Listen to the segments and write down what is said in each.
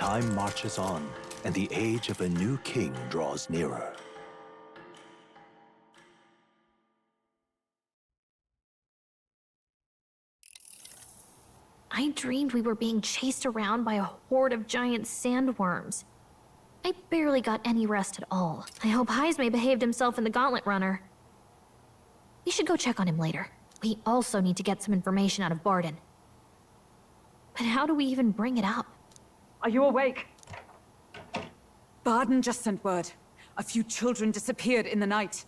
Time marches on, and the age of a new king draws nearer. I dreamed we were being chased around by a horde of giant sandworms. I barely got any rest at all. I hope Heismay behaved himself in the Gauntlet Runner. We should go check on him later. We also need to get some information out of Barden. But how do we even bring it up? Are you awake? Barden just sent word. A few children disappeared in the night.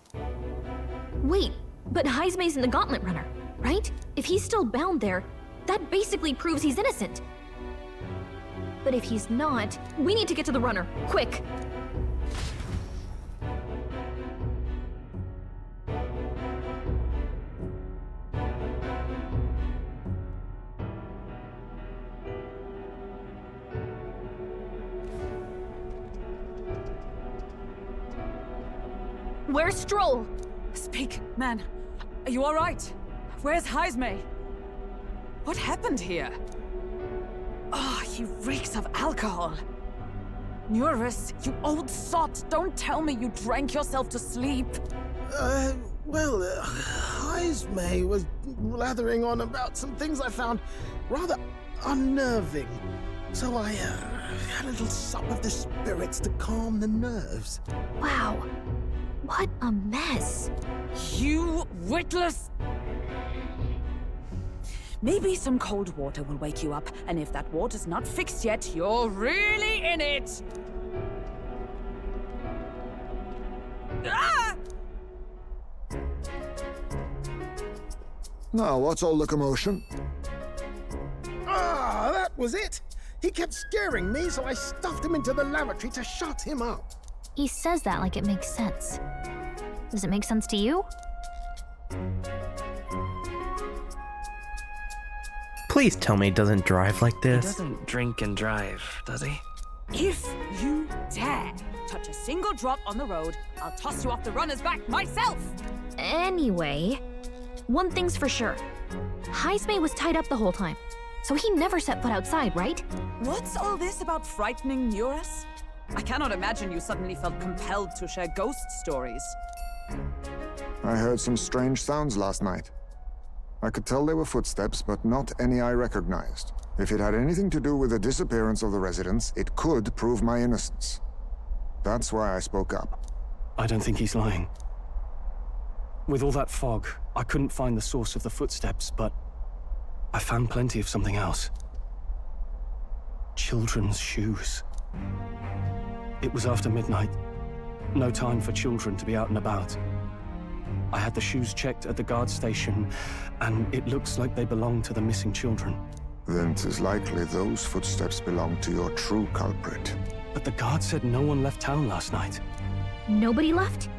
Wait, but Heismay's in the Gauntlet Runner, right? If he's still bound there, that basically proves he's innocent. But if he's not, we need to get to the runner, quick! Where's Stroll? Speak, man. Are you all right? Where's Heismay? What happened here? Oh, he reeks of alcohol. Eurus, you old sot, don't tell me you drank yourself to sleep. Heismay was blathering on about some things I found rather unnerving. So I had a little sup of the spirits to calm the nerves. Wow, what a mess. You witless... Maybe some cold water will wake you up, and if that water's not fixed yet, you're really in it! Ah! Now, what's all the commotion? Ah, that was it! He kept scaring me, so I stuffed him into the lavatory to shut him up. He says that like it makes sense. Does it make sense to you? Please tell me he doesn't drive like He this. doesn't drink and drive, does he? If you dare touch a single drop on the road, I'll toss you off the runner's back myself! Anyway, one thing's for sure. Heismay was tied up the whole time, so he never set foot outside, right? What's all this about frightening Eurus? I cannot imagine you suddenly felt compelled to share ghost stories. I heard some strange sounds last night. I could tell they were footsteps, but not any I recognized. If it had anything to do with the disappearance of the residents, it could prove my innocence. That's why I spoke up. I don't think he's lying. With all that fog, I couldn't find the source of the footsteps, but I found plenty of something else. Children's shoes. It was after midnight. No time for children to be out and about. I had the shoes checked at the guard station, and it looks like they belong to the missing children. Then 'tis likely those footsteps belong to your true culprit. But the guard said no one left town last night. Nobody left?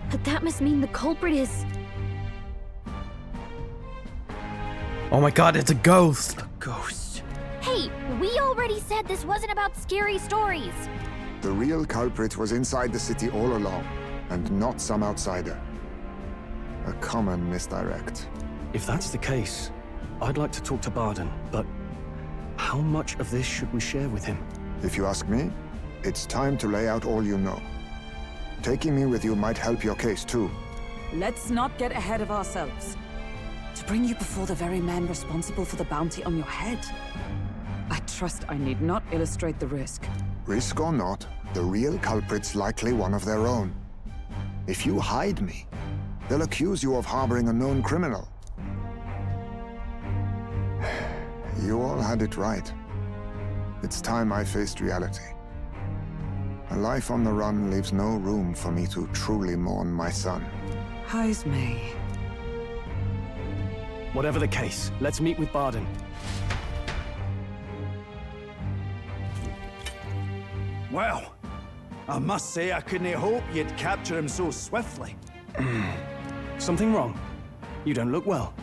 But that must mean the culprit is... Oh my god, it's a ghost! A ghost. Hey, we already said this wasn't about scary stories. The real culprit was inside the city all along, and not some outsider. A common misdirect. If that's the case, I'd like to talk to Barden, but how much of this should we share with him? If you ask me, it's time to lay out all you know. Taking me with you might help your case too. Let's not get ahead of ourselves. To bring you before the very man responsible for the bounty on your head. I trust I need not illustrate the risk. Risk or not, the real culprit's likely one of their own. If you hide me, they'll accuse you of harboring a known criminal. You all had it right. It's time I faced reality. A life on the run leaves no room for me to truly mourn my son. Heismay. Whatever the case, let's meet with Barden. Well, I must say I couldn't hope you'd capture him so swiftly. Something wrong? You don't look well.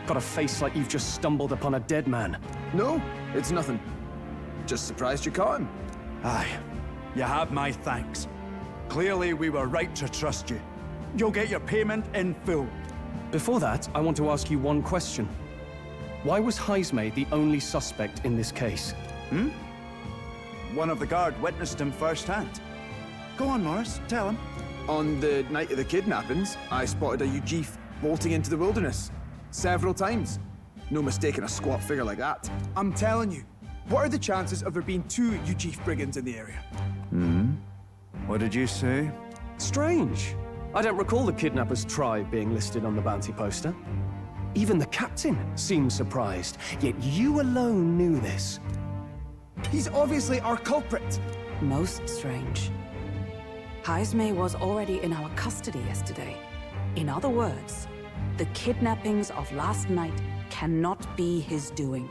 Got a face like you've just stumbled upon a dead man. No, it's nothing. Just surprised you caught him. Aye, you have my thanks. Clearly we were right to trust you. You'll get your payment in full. Before that, I want to ask you one question. Why was Heismay the only suspect in this case? one of the guard witnessed him firsthand. Go on, Morris, tell him. On the night of the kidnappings, I spotted a Ujif bolting into the wilderness. Several times. No mistaking a squat figure like that. I'm telling you, what are the chances of there being 2 Ujif brigands in the area? What did you say? Strange. I don't recall the kidnappers' tribe being listed on the bounty poster. Even the captain seemed surprised, yet you alone knew this. He's obviously our culprit. Most strange. Heismay was already in our custody yesterday. In other words, the kidnappings of last night cannot be his doing.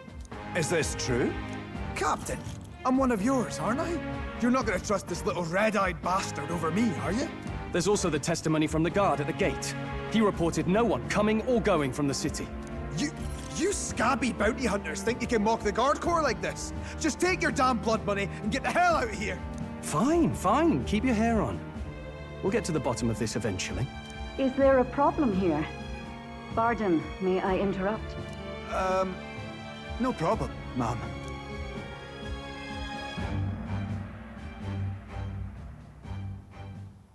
Is this true? Captain, I'm one of yours, aren't I? You're not gonna trust this little red-eyed bastard over me, are you? There's also the testimony from the guard at the gate. He reported no one coming or going from the city. You scabby bounty hunters think you can mock the guard corps like this? Just take your damn blood money and get the hell out of here! Fine, fine. Keep your hair on. We'll get to the bottom of this eventually. Is there a problem here? Pardon, may I interrupt? No problem, ma'am.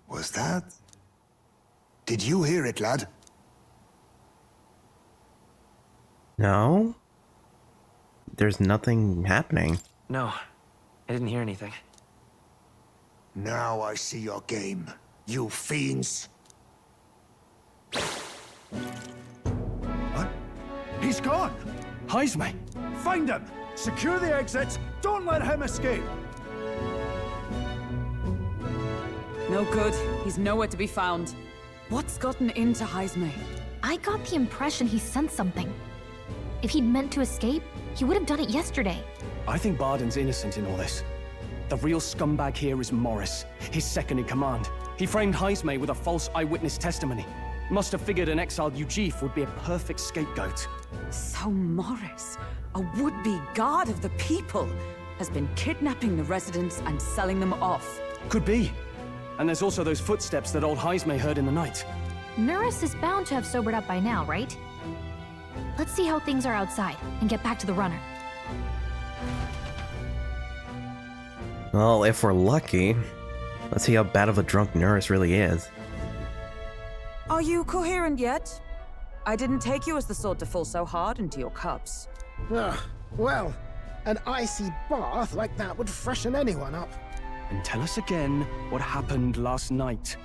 Was that? Did you hear it, lad? No? There's nothing happening. No, I didn't hear anything. Now I see your game, you fiends. What? He's gone! Heismay! Find him! Secure the exits! Don't let him escape! No good. He's nowhere to be found. What's gotten into Heismay? I got the impression he sensed something. If he'd meant to escape, he would have done it yesterday. I think Barden's innocent in all this. The real scumbag here is Morris, his second in command. He framed Heismay with a false eyewitness testimony. Must have figured an exiled Ujif would be a perfect scapegoat. So Morris, a would-be guard of the people, has been kidnapping the residents and selling them off. Could be. And there's also those footsteps that old Heismay heard in the night. Nuris is bound to have sobered up by now, right? Let's see how things are outside and get back to the runner. Well, if we're lucky, let's see how bad of a drunk Nuris really is. Are you coherent yet? I didn't take you as the sort to fall so hard into your cups. Well, an icy bath like that would freshen anyone up. And tell us again what happened last night.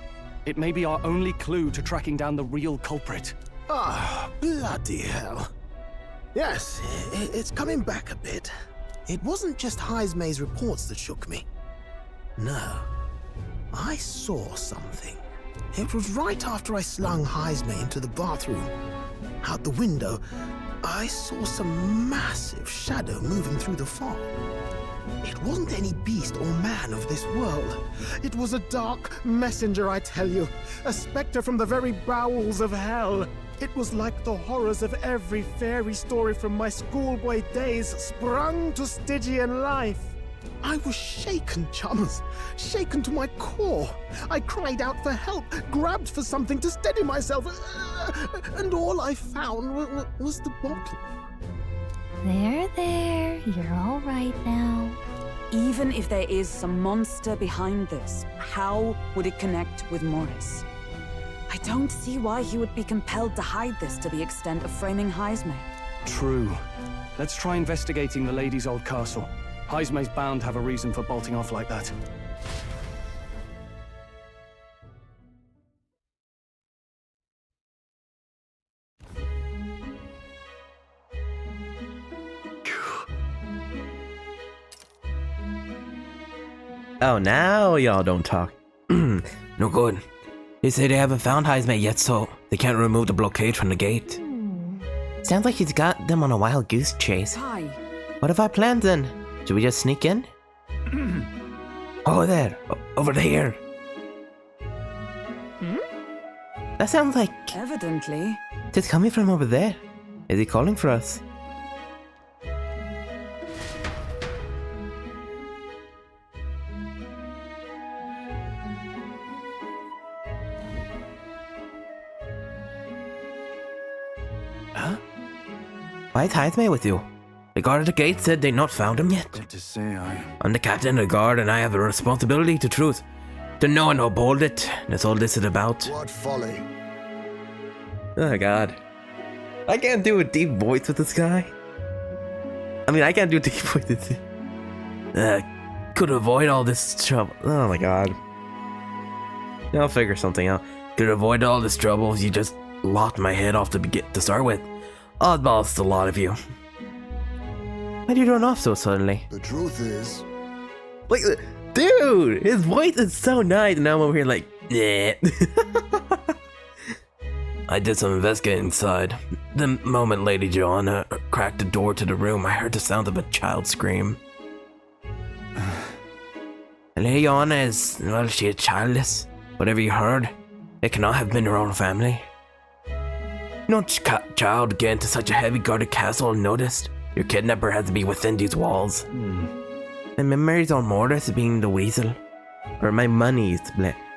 It may be our only clue to tracking down the real culprit. Bloody hell. Yes, it's coming back a bit. It wasn't just Heismay's reports that shook me. No, I saw something. It was right after I slung Heismay into the bathroom. Out the window, I saw some massive shadow moving through the fog. It wasn't any beast or man of this world. It was a dark messenger, I tell you. A specter from the very bowels of hell. It was like the horrors of every fairy story from my schoolboy days sprung to Stygian life. I was shaken, chums. Shaken to my core. I cried out for help, grabbed for something to steady myself, and all I found was the bottle. There, you're all right now. Even if there is some monster behind this, how would it connect with Morris? I don't see why he would be compelled to hide this to the extent of framing Heismay. True. Let's try investigating the lady's old castle. Heismay's bound to have a reason for bolting off like that. Oh, now y'all don't talk. No good. They say they haven't found Heismay yet, so they can't remove the blockade from the gate. Sounds like he's got them on a wild goose chase. Hi. What if our plans then? Should we just sneak in? Oh, there. Over there. That sounds like Evidently. it's coming from over there. Is he calling for us? Huh? Why is Heismay with you? The guard at the gate said they'd not found him yet. Good to say, I'm the captain of the guard, and I have a responsibility to truth. To know and uphold it. That's all this is about. What folly. Oh god. I can't do a deep voice with this guy. I mean, I can't do a deep voice with this. Could avoid all this trouble. Oh my god. I'll figure something out. Could avoid all this trouble if you just locked my head off to start with. Oddballs to a lot of you. Why'd you run off so suddenly? The truth is... Like, dude, his voice is so nice, and now I'm over here like, yeah. I did some investigating inside. The moment Lady Joanna cracked the door to the room, I heard the sound of a child scream. Lady Joanna is, well, she is childless. Whatever you heard, it cannot have been her own family. No child get into such a heavy guarded castle unnoticed. Your kidnapper has to be within these walls. My memories on Mortis being the weasel. Or my money's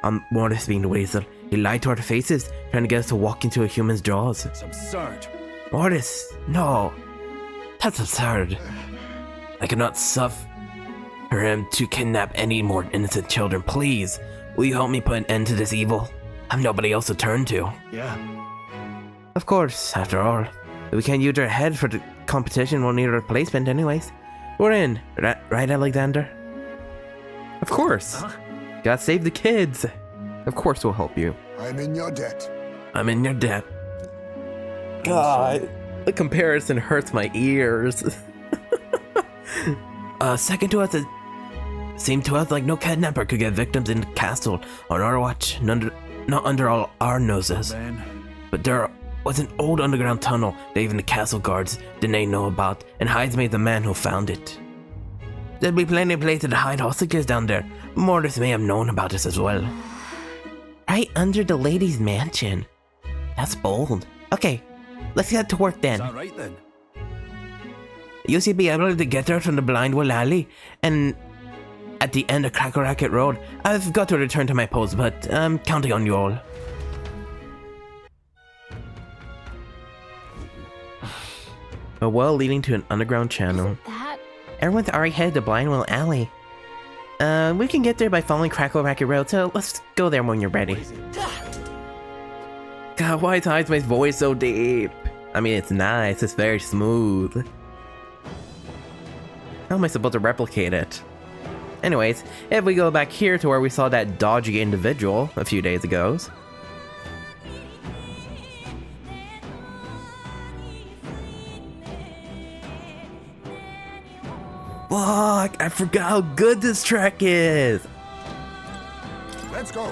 on Mortis being the weasel. He lied to our faces, trying to get us to walk into a human's jaws. It's absurd. Mortis, no. That's absurd. I cannot suffer him to kidnap any more innocent children. Please, will you help me put an end to this evil? I have nobody else to turn to. Yeah. Of course, after all. If we can't use our head for the competition, we'll need a replacement anyways. We're in, right, Alexander? Of course. Gotta save the kids. Of course we'll help you. I'm in your debt. I'm in your debt. God, the comparison hurts my ears. Second to us, it seemed to us like no kidnapper could get victims in the castle on our watch, not under all our noses. But there was an old underground tunnel that even the castle guards didn't know about, and Heismay the man who found it. There'd be plenty of places to hide hostages down there. Mortis may have known about this as well. Right under the lady's mansion. That's bold. Okay, let's get to work then. Is that right then? You should be able to get there from the Blindwell Alley, and at the end of Cracker Racket Road. I've got to return to my post, but I'm counting on you all. A well leading to an underground channel. That? Everyone's already headed to Blindwell Alley. We can get there by following Crackle Racket Road, so let's go there when you're ready. God, why is Heismay's voice so deep? I mean, it's nice, it's very smooth. How am I supposed to replicate it? Anyways, if we go back here to where we saw that dodgy individual a few days ago. Fuck, I forgot how good this track is. Let's go.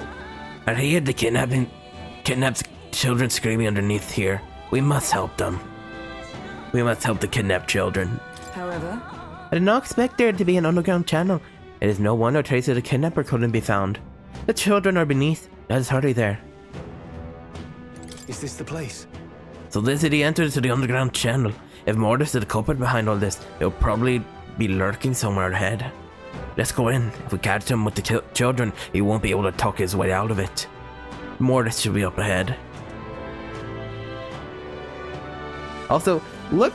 I hear the kidnapped children screaming underneath here. We must help them. We must help the kidnapped children. However, I did not expect there to be an underground channel. It is no wonder traces of the kidnapper couldn't be found. The children are beneath. Let us hurry there. Is this the place? So this is the entrance to the underground channel. If Mortis is the culprit behind all this, he'll probably be lurking somewhere ahead. Let's go in. If we catch him with the children, he won't be able to talk his way out of it. Mortis should be up ahead. Also, look.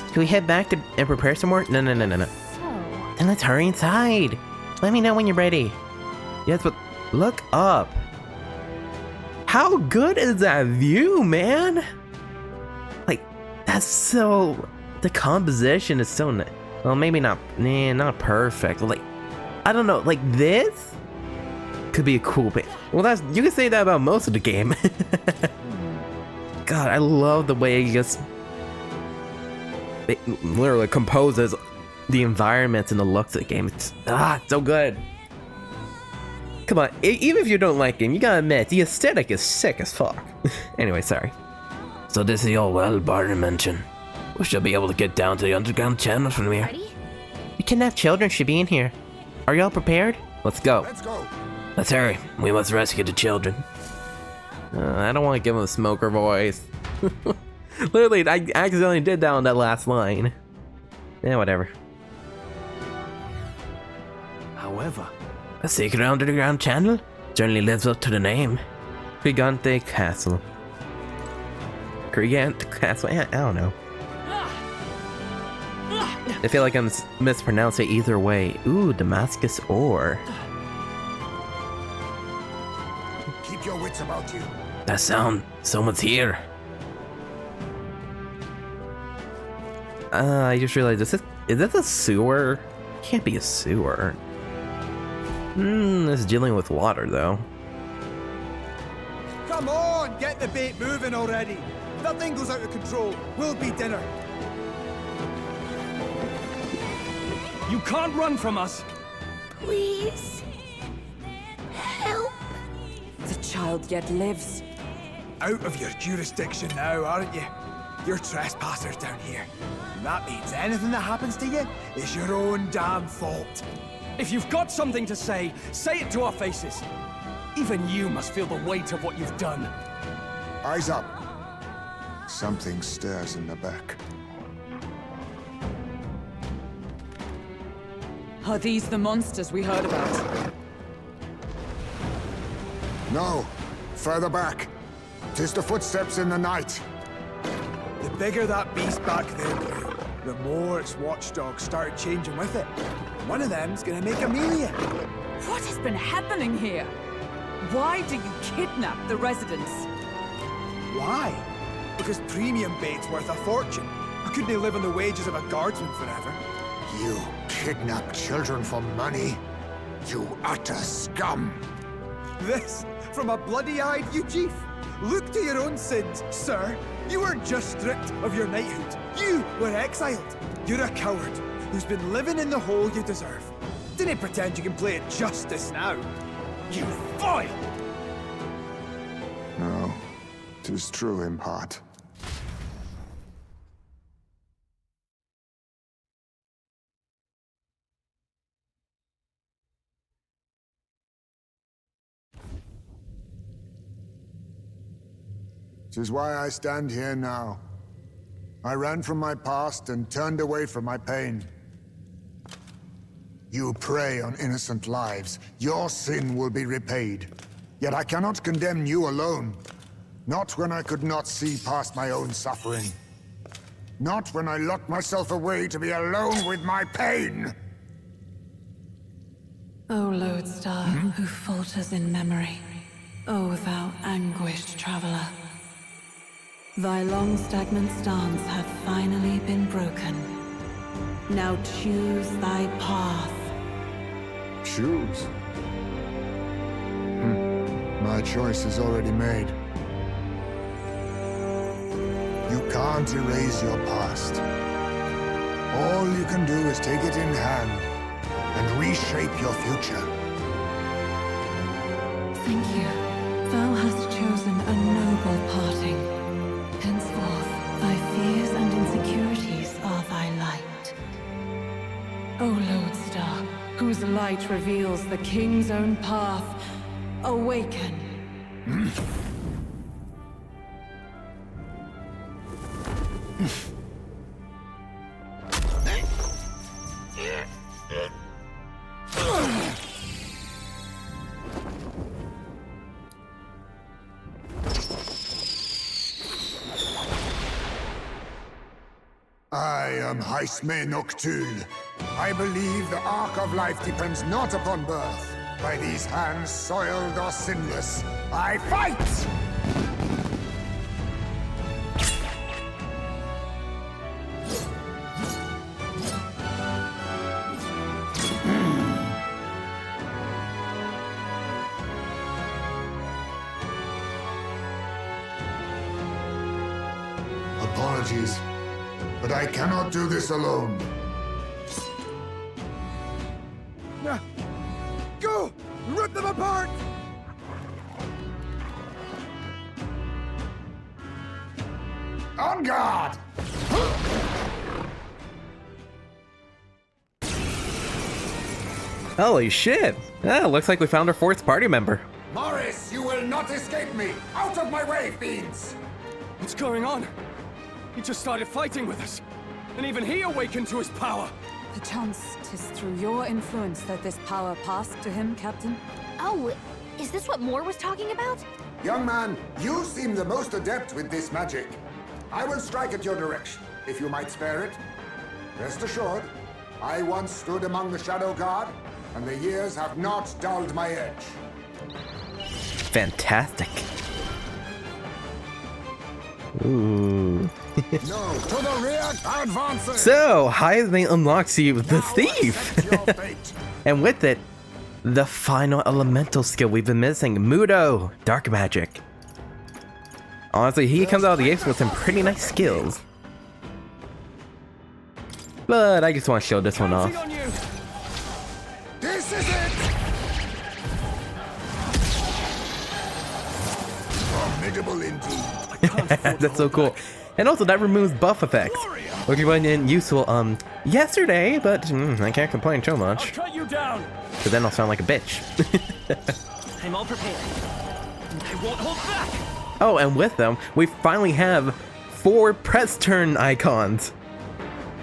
Should we head back and prepare some more? No. Then let's hurry inside. Let me know when you're ready. Yes, but look up. How good is that view, man? Like, that's so... The composition is so nice. Well, maybe not perfect. Like, I don't know, like this could be a cool bit. Well, you can say that about most of the game. God, I love the way it literally composes the environments and the looks of the game. It's so good. Come on, even if you don't like it, you gotta admit, the aesthetic is sick as fuck. Anyway, sorry. So this is your well Barton mentioned. We should be able to get down to the underground channel from here. Ready? The kidnapped children should be in here. Are y'all prepared? Let's go. Let's go. Let's hurry. We must rescue the children. I don't want to give him a smoker voice. Literally, I accidentally did that on that last line. Yeah, whatever. However, a secret underground channel certainly lives up to the name. Gigante Castle. Gigante Castle? I don't know. I feel like I'm mispronouncing it either way. Ooh, Damascus ore. Keep your wits about you. That sound. Someone's here. I just realized, is this a sewer? Can't be a sewer. It's dealing with water, though. Come on, get the bait moving already. If that thing goes out of control, we'll be dinner. You can't run from us! Please. Help. The child yet lives. Out of your jurisdiction now, aren't you? You're trespassers down here. And that means anything that happens to you is your own damn fault. If you've got something to say it to our faces. Even you must feel the weight of what you've done. Eyes up. Something stirs in the back. Are these the monsters we heard about? No. Further back. 'Tis the footsteps in the night. The bigger that beast back there grew, the more its watchdogs started changing with it. One of them's gonna make a meal of you. What has been happening here? Why do you kidnap the residents? Why? Because premium bait's worth a fortune. I couldn't live on the wages of a guardsman forever. You kidnap children for money? You utter scum! This from a bloody-eyed Ujief. Look to your own sins, sir. You weren't just stripped of your knighthood. You were exiled. You're a coward who's been living in the hole you deserve. Didn't pretend you can play at justice now. You foil! No, 'tis true in part. Which is why I stand here now. I ran from my past and turned away from my pain. You prey on innocent lives. Your sin will be repaid. Yet I cannot condemn you alone. Not when I could not see past my own suffering. Not when I locked myself away to be alone with my pain. O Lodestar, who falters in memory. O thou anguished traveler. Thy long stagnant stance hath finally been broken. Now choose thy path. Choose? My choice is already made. You can't erase your past. All you can do is take it in hand and reshape your future. Thank you. Thou hast chosen a noble parting. Henceforth, thy fears and insecurities are thy light. O Lodestar, whose light reveals the king's own path, awaken. I am Heismay Noctul. I believe the arc of life depends not upon birth. By these hands, soiled or sinless, I fight! Apologies, but I cannot do this alone. Go! Rip them apart! On guard! Holy shit! Ah, looks like we found our fourth party member. Morris, you will not escape me! Out of my way, fiends! What's going on? He just started fighting with us. And even he awakened to his power. Perchance 'tis through your influence that this power passed to him, Captain? Oh, is this what Moore was talking about? Young man, you seem the most adept with this magic. I will strike at your direction, if you might spare it. Rest assured, I once stood among the Shadow Guard, and the years have not dulled my edge. Fantastic. Ooh. No, to the rear, advancing! So, Heismay unlocks you the thief. And with it, the final elemental skill we've been missing, Mudo, dark magic. Honestly, he comes out of the gates with some pretty nice skills. But I just want to show this one off. This is it! Formidable indeed. That's so cool. And also that removes buff effects, which was useful yesterday, but I can't complain too much. I'll cut you down. Because then I'll sound like a bitch. I'm all prepared. I won't hold back. Oh, and with them, we finally have 4 press turn icons.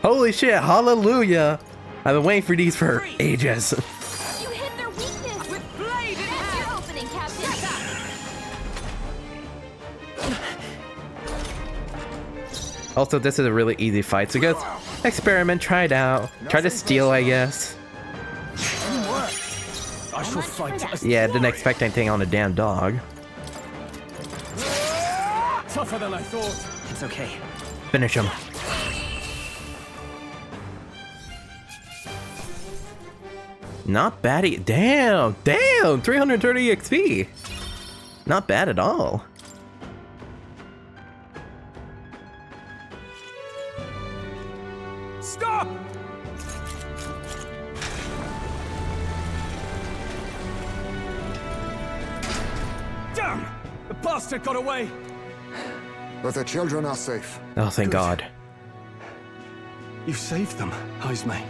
Holy shit, hallelujah! I've been waiting for these for ages. You hit their weakness! With blade in hand! That's your opening, Captain! Also, this is a really easy fight, so just experiment, try it out. Try to steal, I guess. I shall fight. Yeah, didn't expect anything on a damn dog. Tougher than I thought. It's okay. Finish him. Not bad. Damn, 330 XP. Not bad at all. Stop! Damn! The bastard got away! But the children are safe. Oh, thank God. You saved them, Heismay.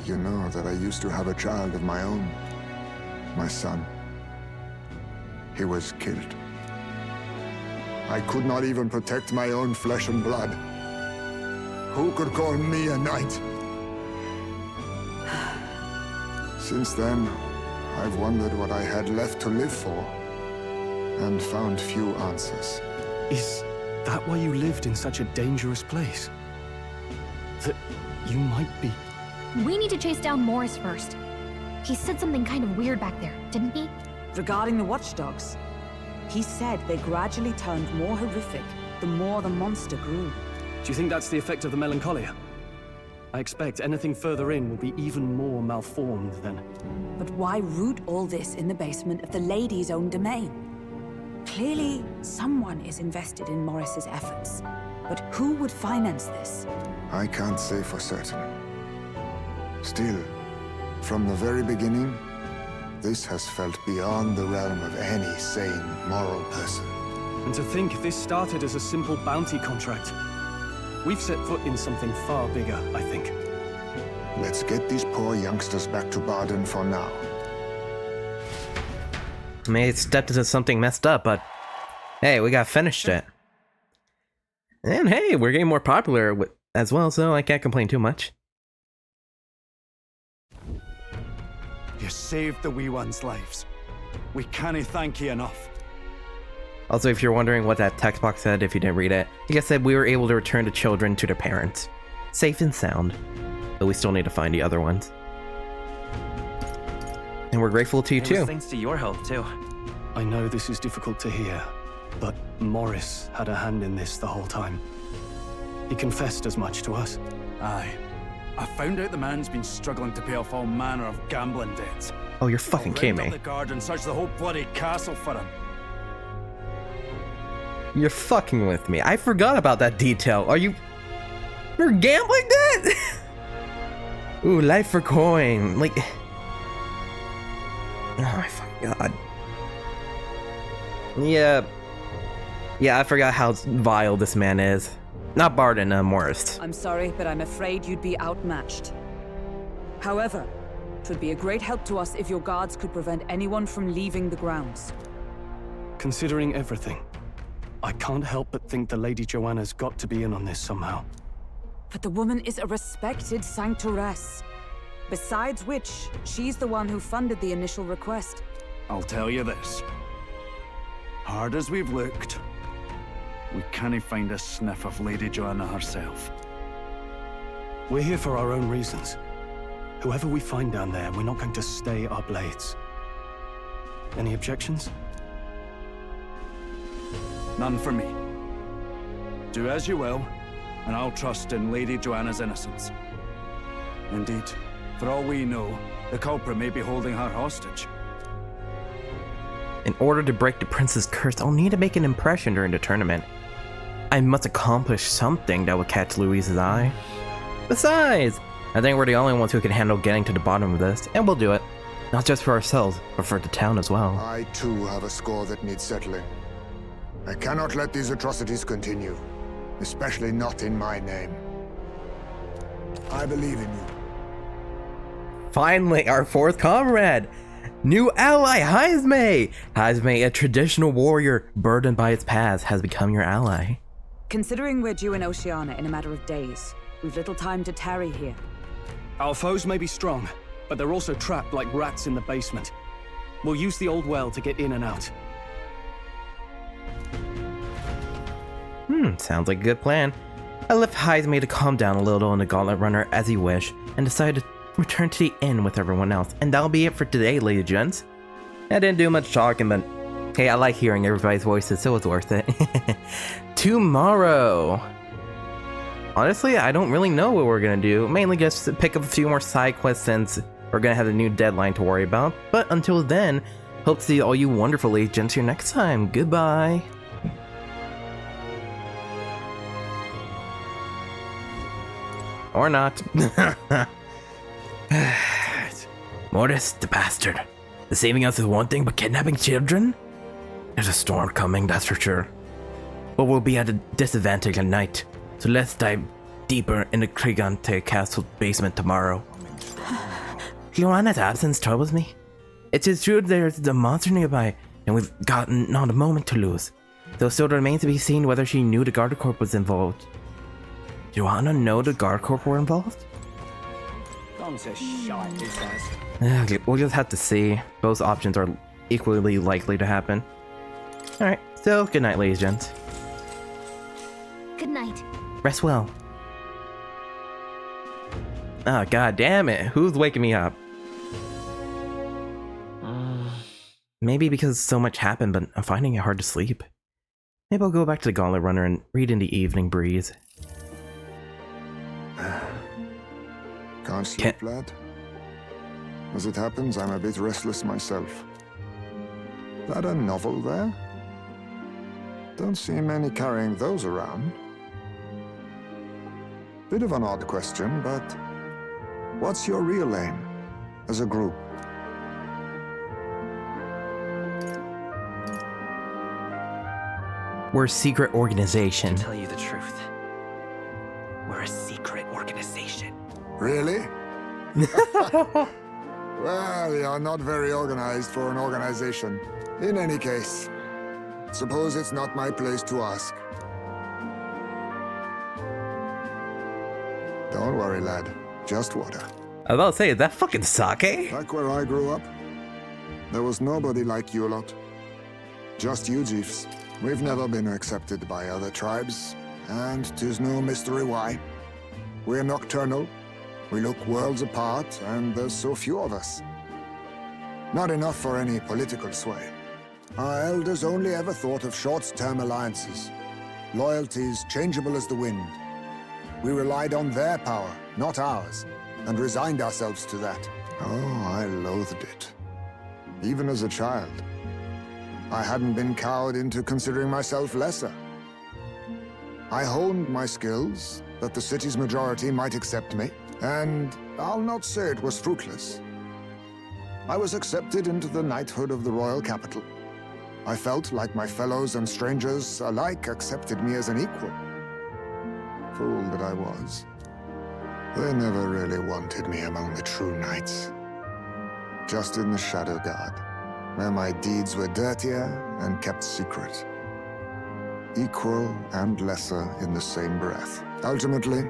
You know that I used to have a child of my own. My son. He was killed. I could not even protect my own flesh and blood. Who could call me a knight? Since then, I've wondered what I had left to live for, and found few answers. Is that why you lived in such a dangerous place? That you might be... We need to chase down Morris first. He said something kind of weird back there, didn't he? Regarding the watchdogs, he said they gradually turned more horrific the more the monster grew. Do you think that's the effect of the melancholia? I expect anything further in will be even more malformed then. But why root all this in the basement of the lady's own domain? Clearly, someone is invested in Morris's efforts. But who would finance this? I can't say for certain. Still, from the very beginning, this has felt beyond the realm of any sane, moral person. And to think this started as a simple bounty contract. We've set foot in something far bigger, I think. Let's get these poor youngsters back to Barden for now. May have stepped into something messed up, but hey, we got finished it. And hey, we're getting more popular as well, so I can't complain too much. You saved the wee ones' lives. We can't thank you enough. Also, if you're wondering what that text box said, if you didn't read it, like I said, we were able to return the children to their parents. Safe and sound. But we still need to find the other ones. And we're grateful to you too. Thanks to your help too. I know this is difficult to hear, but Morris had a hand in this the whole time. He confessed as much to us. Aye. I found out the man's been struggling to pay off all manner of gambling debts. Oh, you're fucking kidding me. The guard and search the whole bloody castle for him. You're fucking with me. I forgot about that detail. You're gambling that? Ooh, life for coin. Like... Oh my fucking god. Yeah, I forgot how vile this man is. Not Barden, Morris. I'm sorry, but I'm afraid you'd be outmatched. However, it would be a great help to us if your guards could prevent anyone from leaving the grounds. Considering everything, I can't help but think the Lady Joanna's got to be in on this somehow. But the woman is a respected sanctoress. Besides which, she's the one who funded the initial request. I'll tell you this. Hard as we've looked, we can't find a sniff of Lady Joanna herself. We're here for our own reasons. Whoever we find down there, we're not going to stay our blades. Any objections? None for me. Do as you will, and I'll trust in Lady Joanna's innocence. Indeed, for all we know, the culprit may be holding her hostage. In order to break the prince's curse, I'll need to make an impression during the tournament. I must accomplish something that would catch Louise's eye. Besides, I think we're the only ones who can handle getting to the bottom of this, and we'll do it. Not just for ourselves, but for the town as well. I too have a score that needs settling. I cannot let these atrocities continue, especially not in my name. I believe in you. Finally, our fourth comrade! New ally, Heismay! Heismay, a traditional warrior burdened by its past, has become your ally. Considering we're due in Oceania in a matter of days, we've little time to tarry here. Our foes may be strong, but they're also trapped like rats in the basement. We'll use the old well to get in and out. Sounds like a good plan. I left Heismay to calm down a little on the Gauntlet Runner as he wished, and decided to return to the inn with everyone else. And that'll be it for today, ladies and gents. I didn't do much talking, but hey, I like hearing everybody's voices, so it's worth it. Tomorrow! Honestly, I don't really know what we're gonna do. Mainly just pick up a few more side quests since we're gonna have a new deadline to worry about. But until then, hope to see all you wonderful ladies and gents here next time. Goodbye! Or not. Mortis, the bastard. The saving us is one thing, but kidnapping children? There's a storm coming, that's for sure. But we'll be at a disadvantage at night, so let's dive deeper in the Krigante Castle basement tomorrow. Joanna's absence troubles me. It is true there's a monster nearby, and we've got not a moment to lose. Though still remains to be seen whether she knew the Guard Corps was involved. Joanna know the Guard Corps were involved? Okay, we'll just have to see. Both options are equally likely to happen. Alright, so good night, ladies and gents. Good night. Rest well. Ah, god damn it. Who's waking me up? Maybe because so much happened, but I'm finding it hard to sleep. Maybe I'll go back to the Gauntlet Runner and read in the evening breeze. Can't sleep, lad? As it happens, I'm a bit restless myself. That a novel there? Don't see many carrying those around. Bit of an odd question, but what's your real aim as a group? We're a secret organization. To tell you the truth, we're a secret organization. Really? Well, you're not very organized for an organization. In any case, suppose it's not my place to ask. Don't worry, lad. Just water. I was about to say, is that fucking sake? Back where I grew up, there was nobody like you lot. Just you chiefs. We've never been accepted by other tribes, and 'tis no mystery why. We're nocturnal, we look worlds apart, and there's so few of us. Not enough for any political sway. Our elders only ever thought of short-term alliances, loyalties changeable as the wind. We relied on their power, not ours, and resigned ourselves to that. Oh, I loathed it. Even as a child. I hadn't been cowed into considering myself lesser. I honed my skills, that the city's majority might accept me, and I'll not say it was fruitless. I was accepted into the knighthood of the royal capital. I felt like my fellows and strangers alike accepted me as an equal. Fool that I was. They never really wanted me among the true knights. Just in the Shadow Guard, where my deeds were dirtier and kept secret. Equal and lesser in the same breath. Ultimately,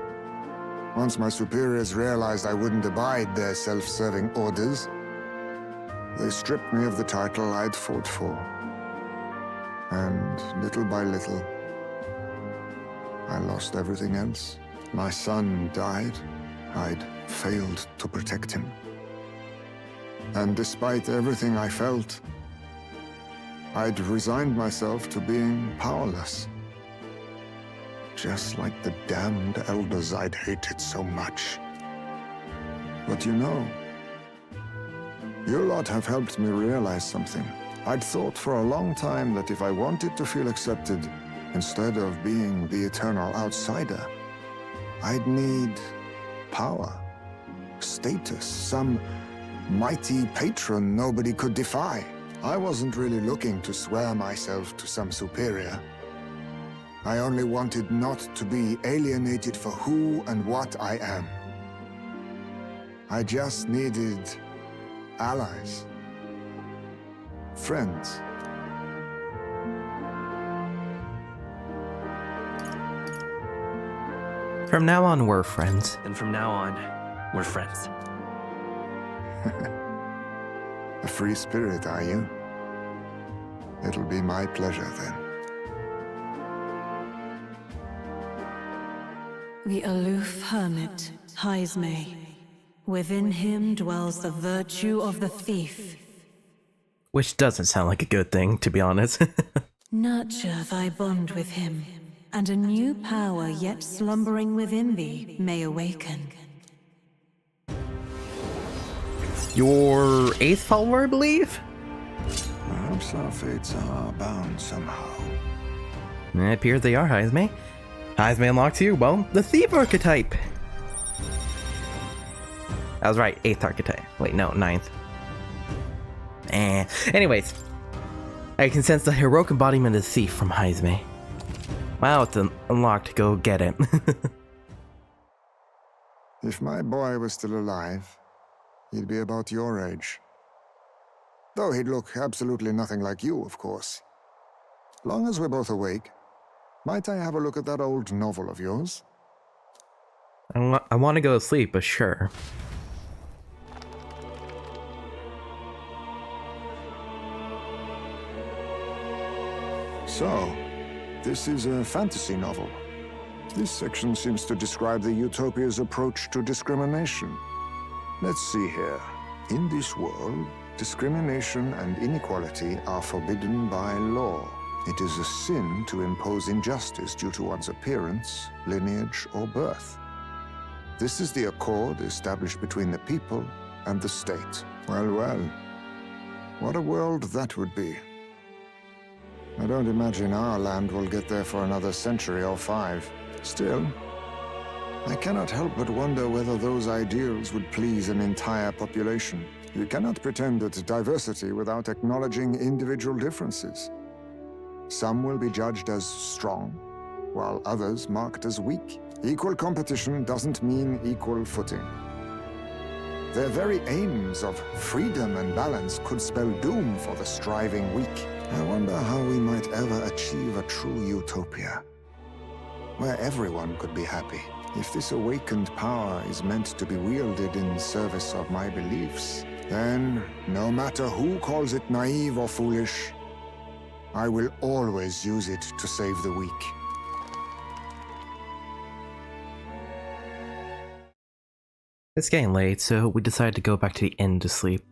once my superiors realized I wouldn't abide their self-serving orders, they stripped me of the title I'd fought for. And little by little, I lost everything else. My son died, I'd failed to protect him. And despite everything I felt, I'd resigned myself to being powerless. Just like the damned elders I'd hated so much. But you know, you lot have helped me realize something. I'd thought for a long time that if I wanted to feel accepted, instead of being the eternal outsider, I'd need power, status, some mighty patron nobody could defy. I wasn't really looking to swear myself to some superior. I only wanted not to be alienated for who and what I am. I just needed allies. Friends. From now on, we're friends. And from now on, we're friends. A free spirit, are you? It'll be my pleasure then. The aloof hermit, Heismay. Within him dwells the virtue of the thief. Which doesn't sound like a good thing, to be honest. Nurture thy bond with him, and a new power yet slumbering within thee may awaken. Your 8th follower, I believe? Perhaps our fates are bound somehow. It appears they are, Heismay. Heismay unlocks you, well, the thief archetype. I was right, 8th archetype. Wait, no, 9th. Anyways, I can sense the heroic embodiment of the thief from Heismay. Wow, it's unlocked. Go get it. If my boy was still alive, he'd be about your age. Though he'd look absolutely nothing like you, of course. Long as we're both awake, might I have a look at that old novel of yours? I want to go to sleep, but sure. So, this is a fantasy novel. This section seems to describe the Utopia's approach to discrimination. Let's see here. In this world, discrimination and inequality are forbidden by law. It is a sin to impose injustice due to one's appearance, lineage, or birth. This is the accord established between the people and the state. Well, well. What a world that would be. I don't imagine our land will get there for another century or 5. Still, I cannot help but wonder whether those ideals would please an entire population. You cannot pretend at diversity without acknowledging individual differences. Some will be judged as strong, while others marked as weak. Equal competition doesn't mean equal footing. Their very aims of freedom and balance could spell doom for the striving weak. I wonder how we might ever achieve a true utopia, where everyone could be happy. If this awakened power is meant to be wielded in service of my beliefs, then, no matter who calls it naive or foolish, I will always use it to save the weak. It's getting late, so we decided to go back to the inn to sleep.